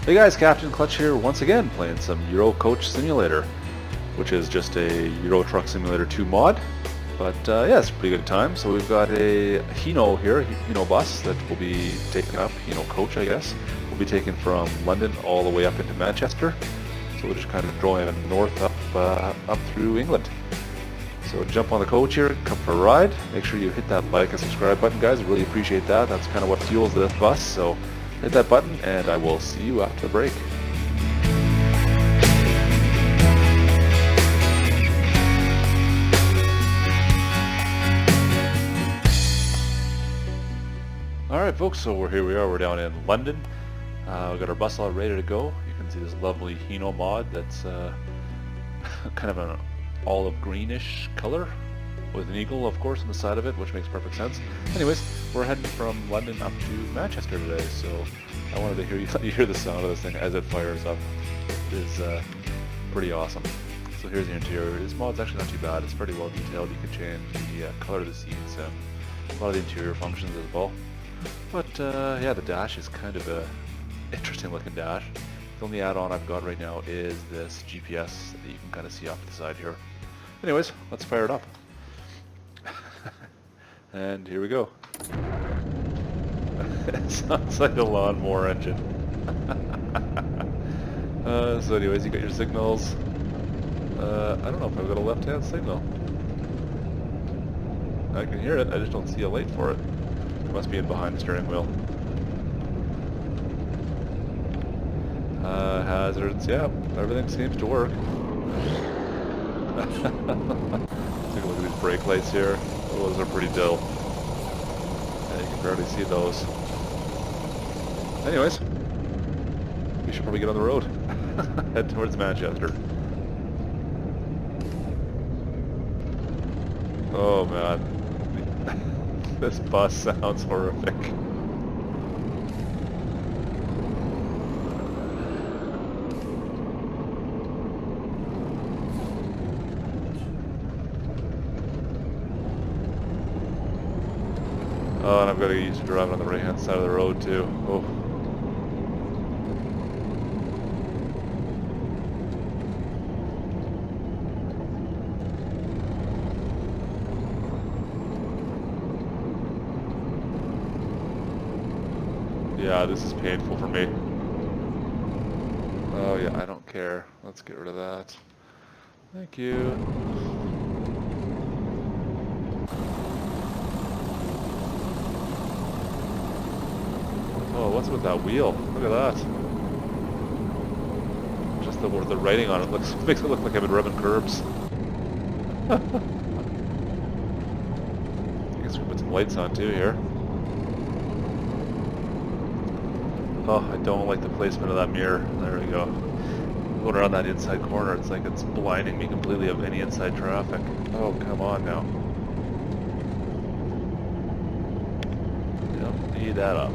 Hey guys, Captain Klutch here once again playing some Euro Coach Simulator, which is just a Euro Truck Simulator 2 mod. But yeah, it's a pretty good time. So we've got a Hino here, Hino bus that will be taken up, Hino coach I guess, will be taken from London all the way up into Manchester. So we're just kind of driving north up through England. So jump on the coach here, come for a ride. Make sure you hit that like and subscribe button, guys. I really appreciate that. That's kind of what fuels this bus. So hit that button, and I will see you after the break. Alright folks, so we're down in London. We've got our bus all ready to go. You can see this lovely Hino mod that's kind of an olive greenish color with an eagle, of course, on the side of it, which makes perfect sense. Anyways, we're heading from London up to Manchester today, so I wanted to hear the sound of this thing as it fires up. It is pretty awesome. So here's the interior. This mod's actually not too bad. It's pretty well detailed. You can change the color of the seats and a lot of the interior functions as well. But yeah, the dash is kind of a interesting looking dash. The only add-on I've got right now is this GPS that you can kind of see off to the side here. Anyways, let's fire it up. And here we go. It sounds like a lawnmower engine. So anyways, you got your signals. I don't know if I've got a left-hand signal. I can hear it, I just don't see a light for it. It must be in behind the steering wheel. Hazards, yeah, everything seems to work. Take a look at these brake lights here. Oh, those are pretty dull. Yeah, you can barely see those. Anyways, we should probably get on the road. Head towards Manchester. Oh man, this bus sounds horrific. Oh, and I've got to get used to driving on the right-hand side of the road too. Oh. Yeah, this is painful for me. Oh yeah, I don't care. Let's get rid of that. Thank you. Oh, what's with that wheel? Look at that. Just the writing on it makes it look like I've been rubbing curbs. I guess we can put some lights on too here. Oh, I don't like the placement of that mirror. There we go. Going around that inside corner, it's like it's blinding me completely of any inside traffic. Oh, come on now. Don't need that up.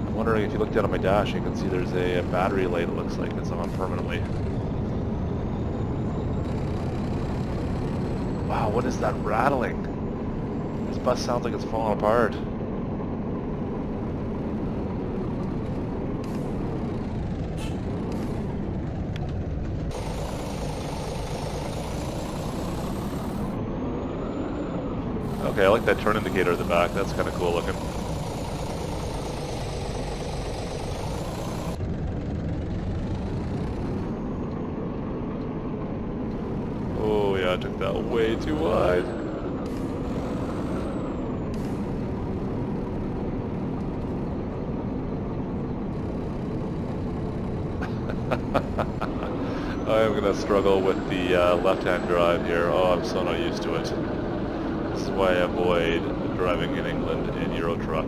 I'm wondering if you look down at my dash, you can see there's a battery light, it looks like, that's on permanently. Wow, what is that rattling? This bus sounds like it's falling apart. Okay, I like that turn indicator at the back, that's kind of cool looking. Oh yeah, I took that way too wide. I'm gonna struggle with the left-hand drive here. Oh, I'm so not used to it. This is why I avoid driving in England in Euro Truck.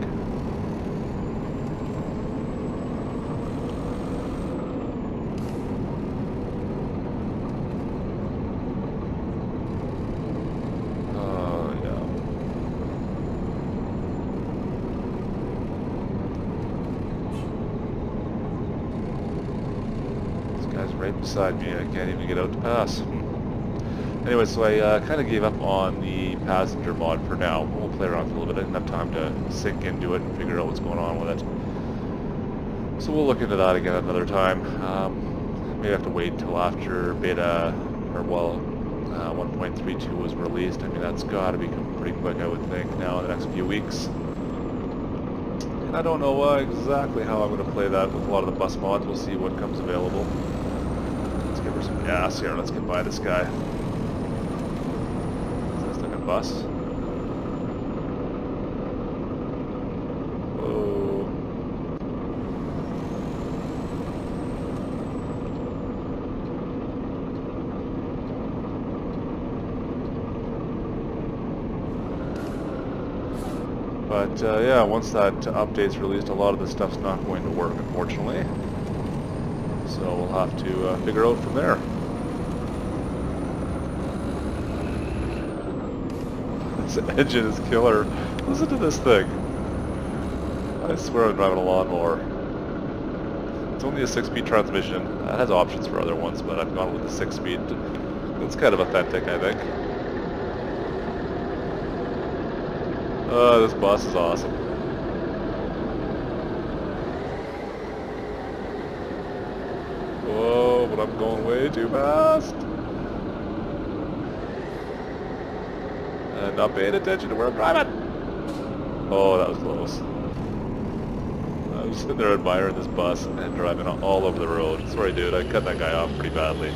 Oh, yeah. This guy's right beside me. I can't even get out to pass. Anyway, so I kind of gave up on the passenger mod for now. We'll play around for a little bit. I didn't have time to sink into it and figure out what's going on with it. So we'll look into that again another time. Maybe I have to wait until after beta, or well, 1.32 was released. I mean, that's got to be pretty quick, I would think, now in the next few weeks. And I don't know exactly how I'm going to play that with a lot of the bus mods. We'll see what comes available. Let's give her some gas here. Let's get by this guy. Is this like a bus? Whoa. But yeah, once that update's released, a lot of the stuff's not going to work, unfortunately. So we'll have to figure out from there. This engine is killer. Listen to this thing. I swear I'm driving a lawnmower. It's only a 6-speed transmission. It has options for other ones, but I've gone with the 6-speed. It's kind of authentic, I think. This bus is awesome. Whoa, but I'm going way too fast. And not paying attention to where I'm driving. Oh, that was close. I was sitting there admiring this bus and driving all over the road. Sorry, dude, I cut that guy off pretty badly.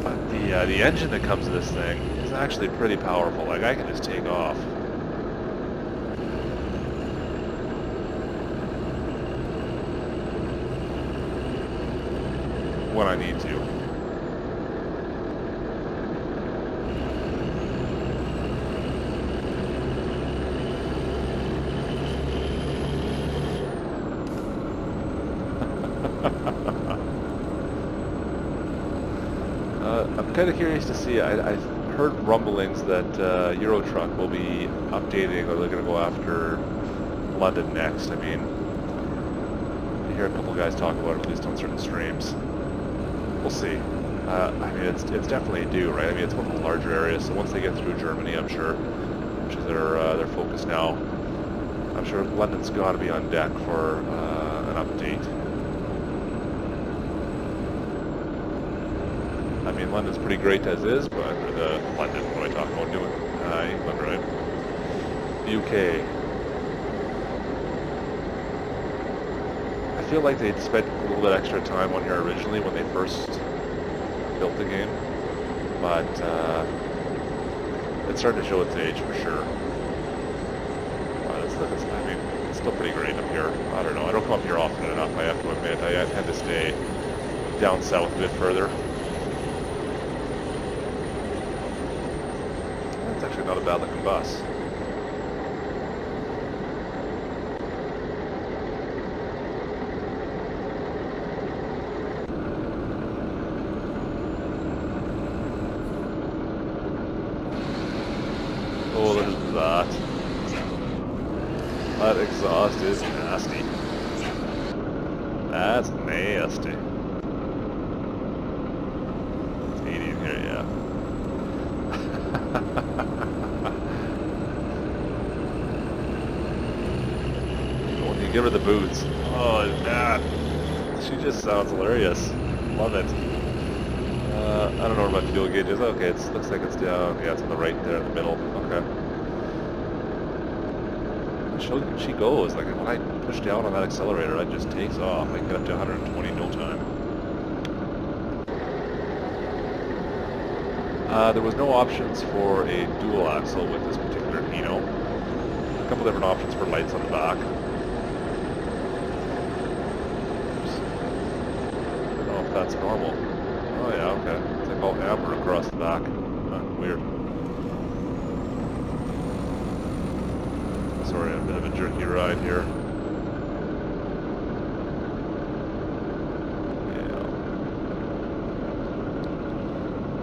But the engine that comes with this thing is actually pretty powerful. Like, I can just take off. When I need to. I'm kind of curious to see. I've heard rumblings that Euro Truck will be updating, or they're going to go after London next. I mean, I hear a couple guys talk about it, at least on certain streams. We'll see. I mean, it's definitely due, right? I mean, it's one of the larger areas, so once they get through Germany, I'm sure, which is their focus now, I'm sure London's got to be on deck for an update. I mean, London's pretty great as is, but London, what am I talking about doing? England, right? UK. I feel like they'd spent a little bit extra time on here originally when they first built the game, but it's starting to show its age for sure. But I mean, it's still pretty great up here. I don't know, I don't come up here often enough, I have to admit. I tend to stay down south a bit further. It's actually not a bad looking bus. Oh, there's that. That exhaust is nasty. That's nasty. It's 80 in here, yeah. When you give her the boots, oh, that. She just sounds hilarious. Love it. I don't know where my fuel gauge is. Okay, it looks like it's down. Yeah, it's on the right there in the middle. Okay. She goes. Like, when I push down on that accelerator, it just takes off. I can get up to 120 no time. There was no options for a dual axle with this particular Hino. A couple different options for lights on the back. Oops. I don't know if that's normal. Oh yeah, okay. It's like all amber across the back. Weird. Sorry, a bit of a jerky ride here. Yeah.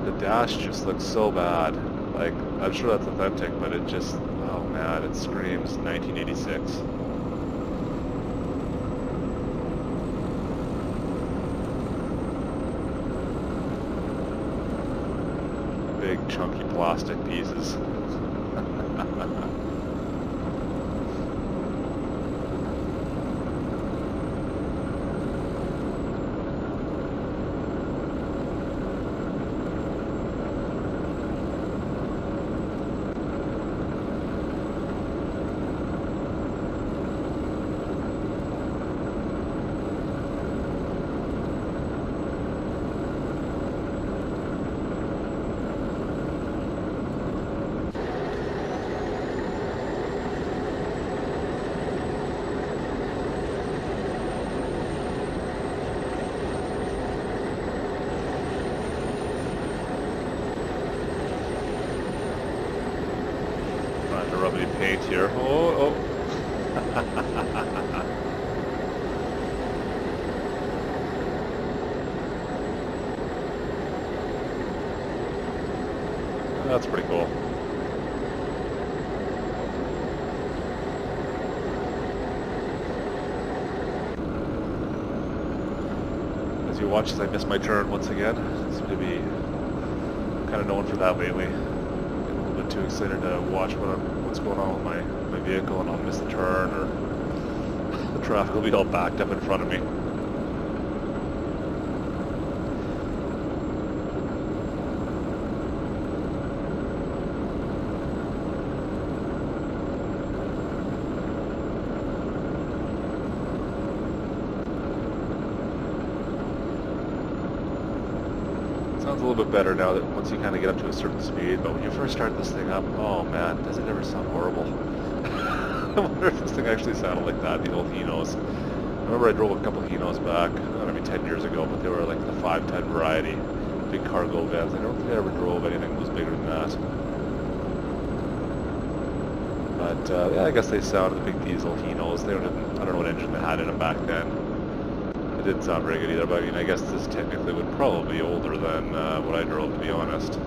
The dash just looks so bad. Like, I'm sure that's authentic, but it just, oh man, it screams 1986. Big chunky plastic pieces. That's pretty cool. As you watch as I miss my turn once again, seem to be kind of known for that lately. Get a little bit too excited to watch what's going on with my vehicle, and I'll miss the turn, or the traffic will be all backed up in front of me. Sounds a little bit better now that once you kind of get up to a certain speed, but when you first start this thing up, oh man, does it ever sound horrible. I wonder if this thing actually sounded like that, the old Hinos. I remember I drove a couple Hinos back, maybe 10 years ago, but they were like the 510 variety, big cargo vans. I don't think I ever drove anything that was bigger than that. But yeah, I guess they sounded the big diesel Hinos. I don't know what engine they had in them back then. It didn't sound very good either, but I mean, I guess this technically would probably be older than what I drove, to be honest.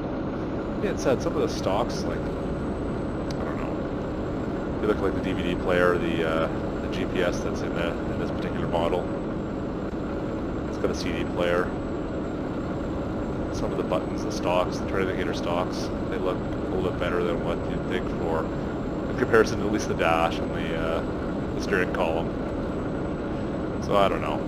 Yeah, it said some of the stocks, like, I don't know, they look like the DVD player, the GPS that's in this particular model. It's got a CD player. Some of the buttons, the stocks, the turn indicator stocks, they look a little bit better than what you'd think for, in comparison to at least the dash and the steering column. So I don't know.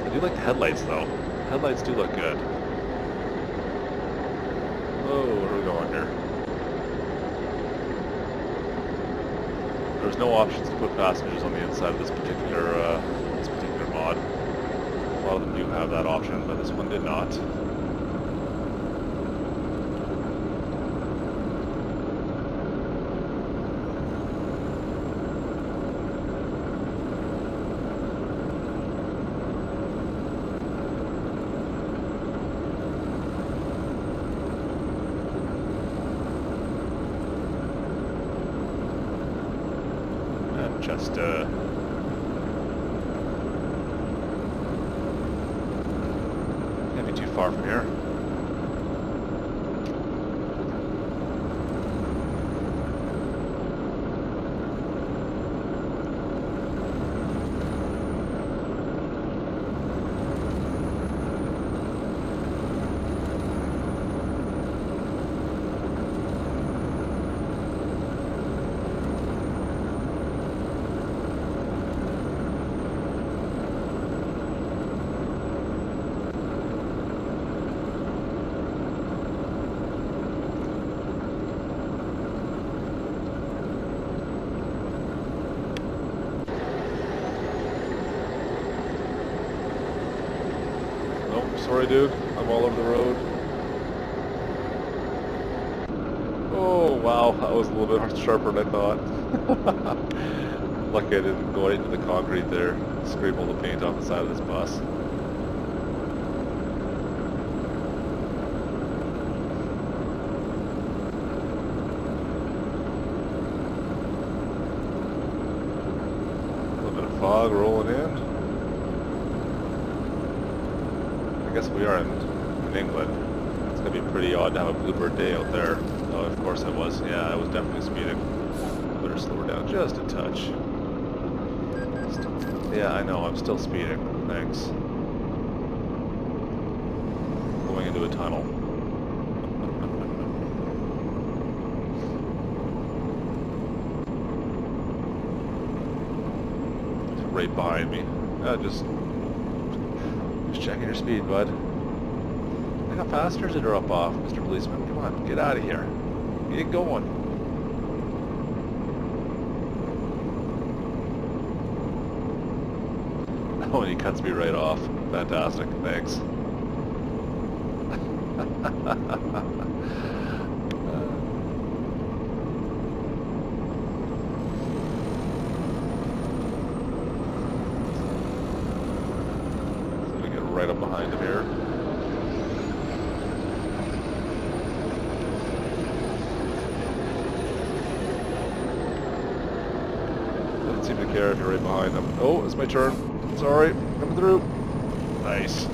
I do like the headlights though. Headlights do look good. Oh, where are we going here? There's no options to put passengers on the inside of this particular mod. A lot of them do have that option, but this one did not. Just can't be too far from here. Sorry dude, I'm all over the road. Oh wow, that was a little bit sharper than I thought. Lucky I didn't go into the concrete there, scrape all the paint off the side of this bus. A little bit of fog rolling in. I guess we are in England. It's going to be pretty odd to have a bluebird day out there. Oh, of course I was. Yeah, I was definitely speeding. Better slow her down just a touch. Yeah, I know. I'm still speeding. Thanks. Going into a tunnel. It's right behind me. Just checking your speed, bud. I got faster to drop off, Mr. Policeman. Come on, get out of here. Get going. Oh, and he cuts me right off. Fantastic, thanks. Right up behind him here. doesn't seem to care if you're right behind them. Oh, it's my turn. Sorry, coming through. Nice.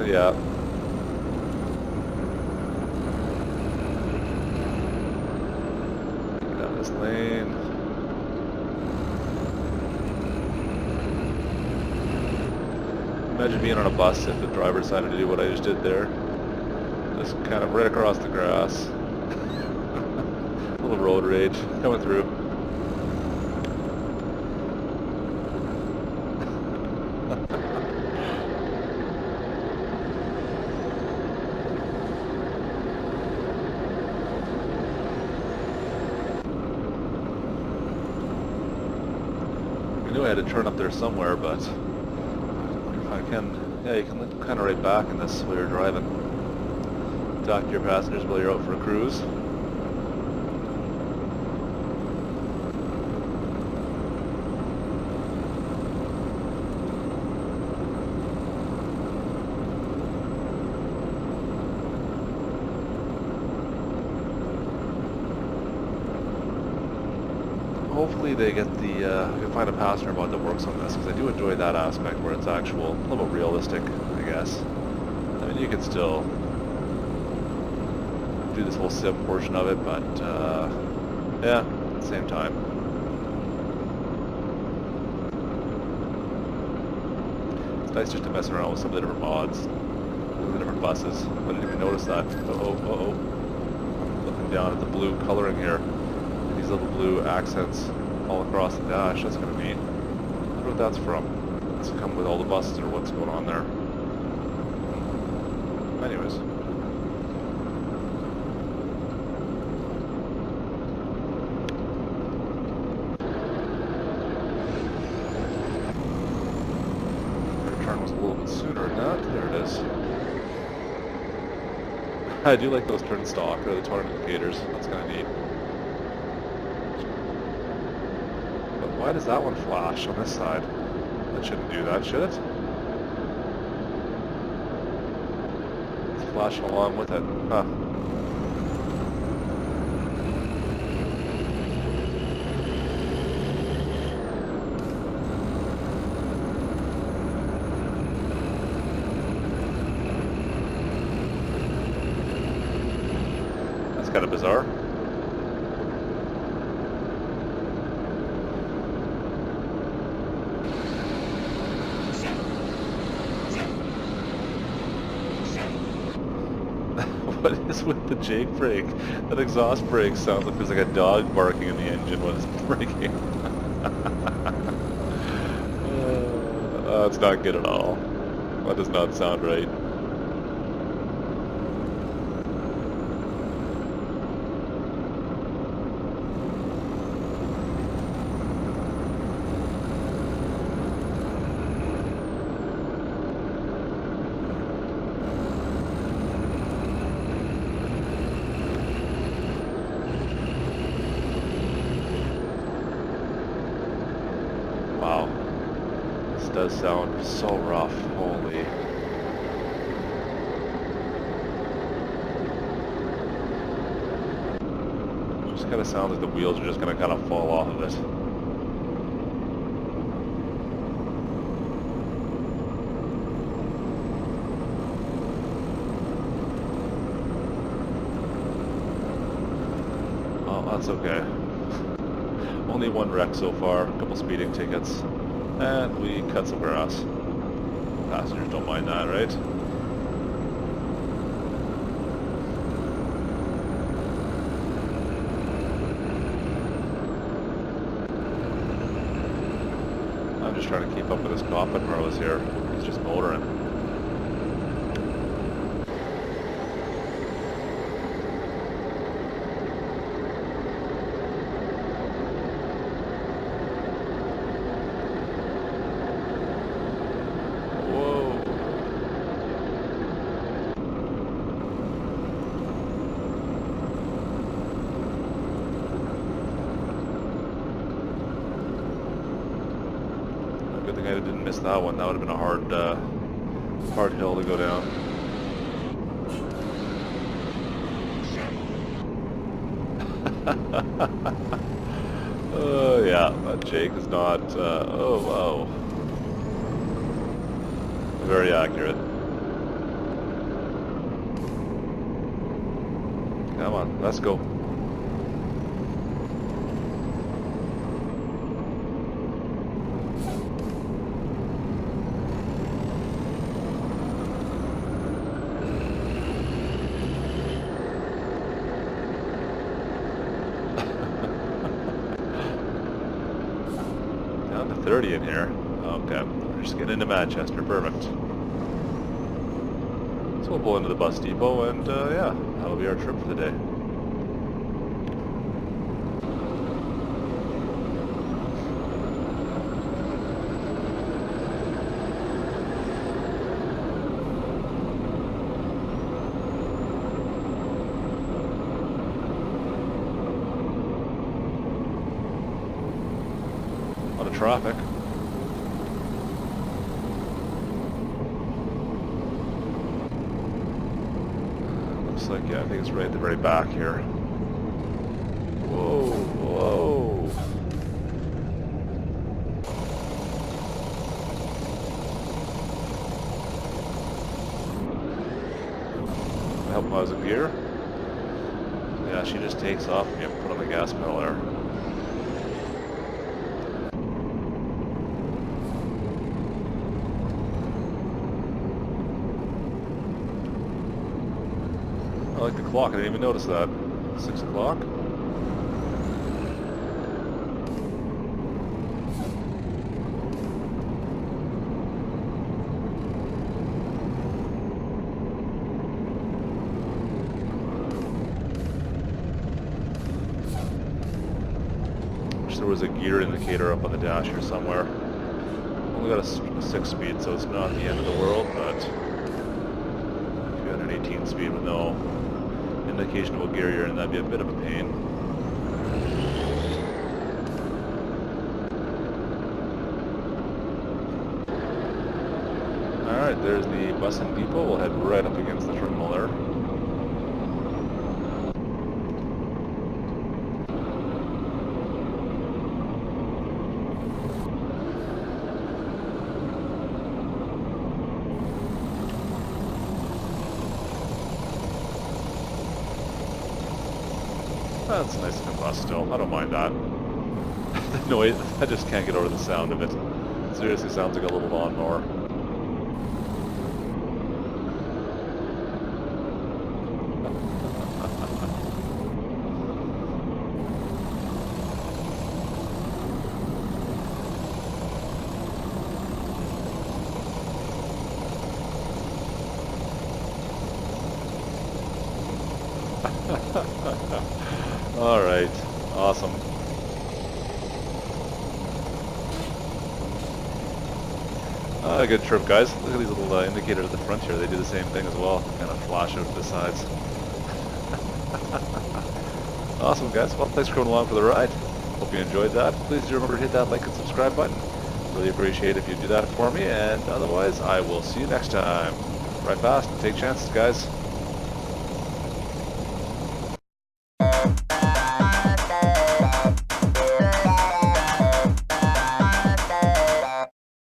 Yeah. Get out of this lane. Imagine being on a bus if the driver decided to do what I just did there. Just kind of right across the grass. A little road rage coming through. I knew I had to turn up there somewhere, but if I can, yeah, you can look kind of right back in this while you're driving. Talk to your passengers while you're out for a cruise. Hopefully they get the, you can find a passenger mod that works on this, because I do enjoy that aspect where it's actual, a little realistic, I guess. I mean, you can still do this whole sim portion of it, but, yeah, at the same time. It's nice just to mess around with some of the different mods, the different buses. I didn't even notice that. Uh-oh. I'm looking down at the blue coloring here. These little blue accents all across the dash. That's kind of neat. I wonder what that's from. Does it come with all the buses or what's going on there? Anyways. Their turn was a little bit sooner than that. There it is. I do like those turn stock or the turn indicators. That's kind of neat. Why does that one flash on this side? That shouldn't do that, should it? It's flashing along with it. Huh. That's kind of bizarre. What is with the Jake brake? That exhaust brake sounds like there's like a dog barking in the engine when it's braking. That's not good at all. That does not sound right. Wow, this does sound so rough, holy. It just kind of sounds like the wheels are just going to kind of fall off of it. Oh, that's okay. Only one wreck so far, a couple speeding tickets, and we cut some grass. Passengers don't mind that, right? I'm just trying to keep up with this cop at Merle's here. He's just motoring. Good thing I didn't miss that one. That would have been a hard hill to go down. Oh yeah, that Jake is not, oh wow. Very accurate. Come on, let's go. Down to 30 in here. Okay, we're just getting into Manchester. Perfect. So we'll pull into the bus depot and yeah, that'll be our trip for the day. A lot of traffic. Looks like, yeah, I think it's right at the very back here. Whoa, whoa. Help him out with gear. Yeah, she just takes off and you put on the gas pedal there. I like the clock, I didn't even notice that. 6 o'clock? Wish there was a gear indicator up on the dash here somewhere. Only got a 6-speed, so it's not the end of the world, but if you had an 18-speed with no indication of what gear you're in, that'd be a bit of a pain. Alright, there's the bus and depot. We'll head right up against the terminal there. That's nice and bus still. I don't mind that. The noise, I just can't get over the sound of it. It seriously sounds like a little lawnmower. All right, awesome. Good trip, guys. Look at these little indicators at the front here. They do the same thing as well. Kind of flash out to the sides. Awesome, guys. Well, thanks for coming along for the ride. Hope you enjoyed that. Please do remember to hit that like and subscribe button. Really appreciate it if you do that for me. And otherwise, I will see you next time. Ride fast and take chances, guys.